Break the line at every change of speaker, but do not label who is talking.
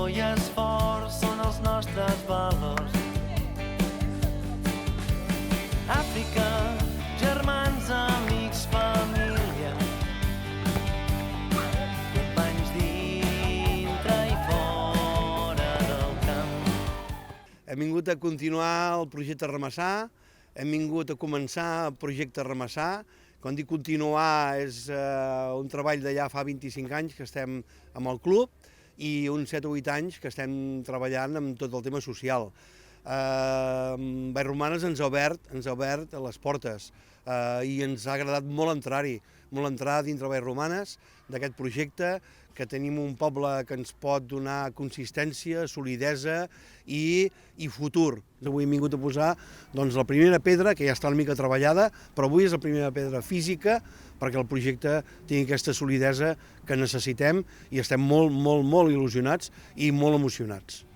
i esforç són els nostres valors. Àfrica, germans, amics, família, companys dintre i fora del camp.
Hem vingut a continuar el projecte Ramassar, hem vingut a començar el projecte Ramassar. Quan dic continuar és un treball d'allà fa 25 anys que estem amb el club i uns 7 o 8 anys que estem treballant amb tot el tema social. Vallromanes ens ha obert les portes i ens ha agradat molt entrar dintre Vallromanes d'aquest projecte, que tenim un poble que ens pot donar consistència, solidesa i futur. Avui hem vingut a posar la primera pedra, que ja està una mica treballada, però avui és la primera pedra física perquè el projecte tingui aquesta solidesa que necessitem i estem molt il·lusionats i molt emocionats.